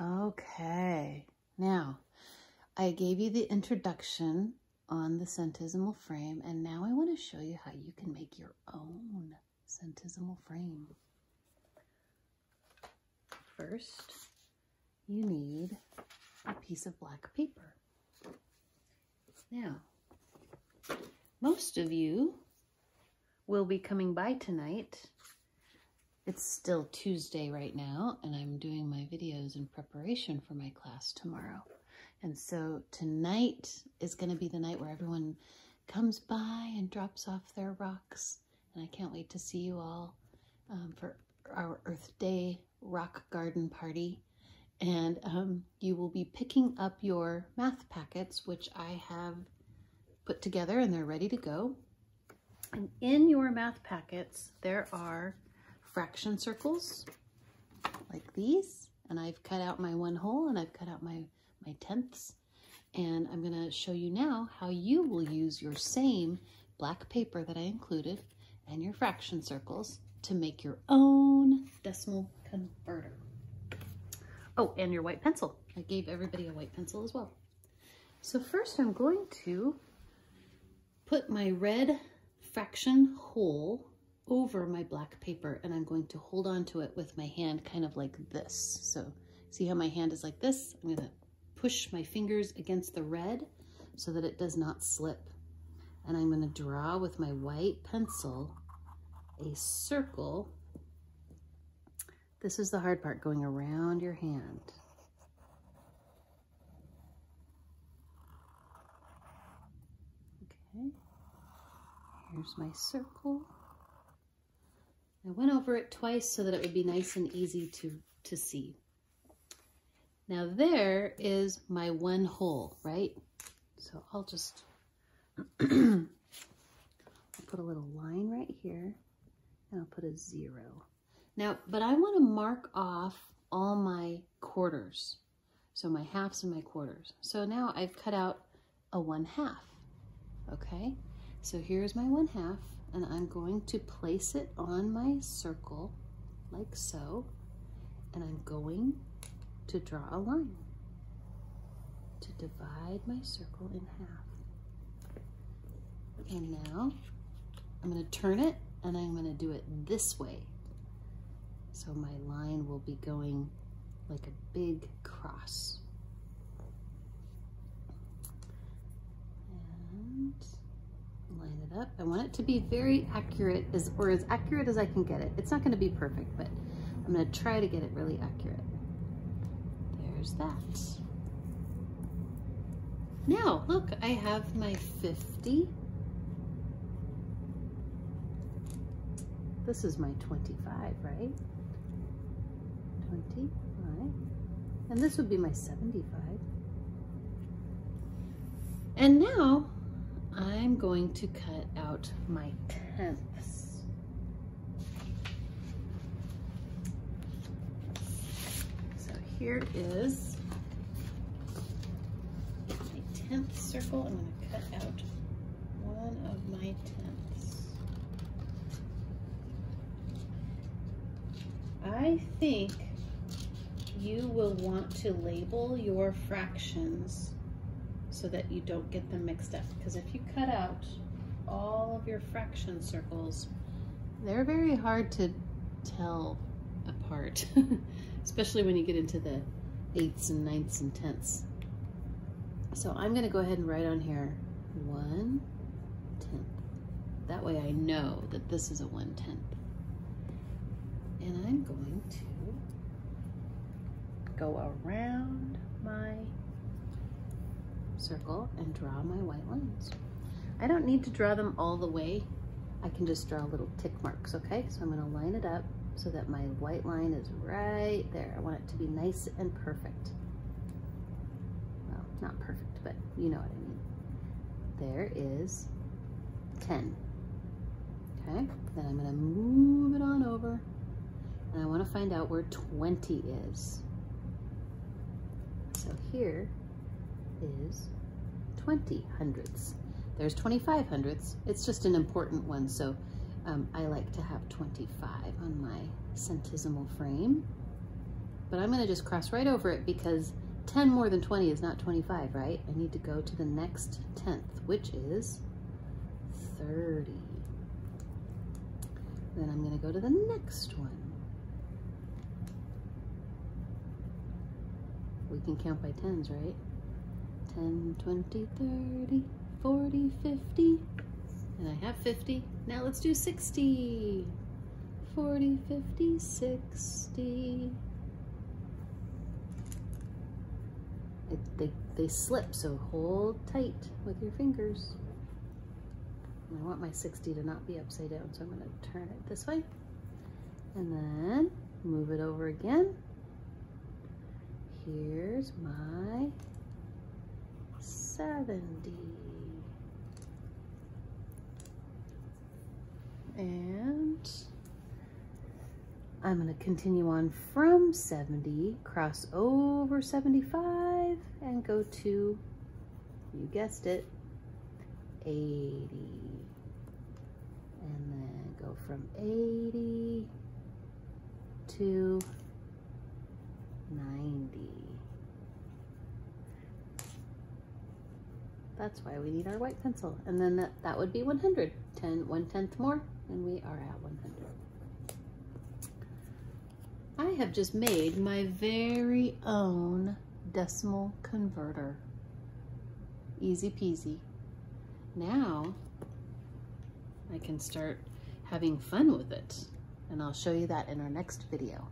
Okay, now I gave you the introduction on the centesimal frame, and now I want to show you how you can make your own centesimal frame. First, you need a piece of black paper. Now, most of you will be coming by tonight. It's still Tuesday right now, and I'm doing my videos in preparation for my class tomorrow. And so tonight is going to be the night where everyone comes by and drops off their rocks. And I can't wait to see you all for our Earth Day rock garden party. And you will be picking up your math packets, which I have put together and they're ready to go. And in your math packets, there are fraction circles like these. And I've cut out my 1 hole and I've cut out my tenths. And I'm going to show you now how you will use your same black paper that I included and your fraction circles to make your own decimal converter. Oh, and your white pencil. I gave everybody a white pencil as well. So first I'm going to put my red fraction hole over my black paper, and I'm going to hold on to it with my hand kind of like this. So see how my hand is like this? I'm going to push my fingers against the red so that it does not slip. And I'm going to draw with my white pencil a circle. This is the hard part, going around your hand. Okay, here's my circle. I went over it twice so that it would be nice and easy to see. Now there is my 1 hole, right? So I'll just I'll put a little line right here, and I'll put a 0. Now, but I want to mark off all my quarters. So my halves and my quarters. So now I've cut out a 1/2, okay? So here's my 1/2, and I'm going to place it on my circle like so, and I'm going to draw a line to divide my circle in half. And now I'm going to turn it, and I'm going to do it this way. So my line will be going like a big cross. And line it up. I want it to be very accurate, or as accurate as I can get it. It's not going to be perfect, but I'm going to try to get it really accurate. There's that. Now, look, I have my 50. This is my 25, right? 25. And this would be my 75. And now I'm going to cut out my tenths. So here is my 10th circle. I'm going to cut out one of my tenths. I think you will want to label your fractions so that you don't get them mixed up. Because if you cut out all of your fraction circles, they're very hard to tell apart, especially when you get into the 8ths and 9ths and 10ths. So I'm going to go ahead and write on here 1/10. That way I know that this is a 1/10. And I'm going to go around my circle and draw my white lines. I don't need to draw them all the way. I can just draw little tick marks, okay? So I'm going to line it up so that my white line is right there. I want it to be nice and perfect. Well, not perfect, but you know what I mean. There is 10. Okay, then I'm going to move it on over, and I want to find out where 20 is. So here is 20 hundredths. There's 25 hundredths. It's just an important one, so I like to have 25 on my centesimal frame. but I'm gonna just cross right over it because 10 more than 20 is not 25, right? I need to go to the next 10th, which is 30. Then I'm gonna go to the next one. We can count by tens, right? 10, 20, 30, 40, 50. And I have 50. Now let's do 60. 40, 50, 60. They slip, so hold tight with your fingers. And I want my 60 to not be upside down, so I'm going to turn it this way. And then move it over again. Here's my 70. And I'm going to continue on from 70, cross over 75, and go to, you guessed it, 80. And then go from 80 to 90. That's why we need our white pencil. And then that would be 100. 1/10 more, and we are at 100. I have just made my very own decimal converter. Easy peasy. Now I can start having fun with it, and I'll show you that in our next video.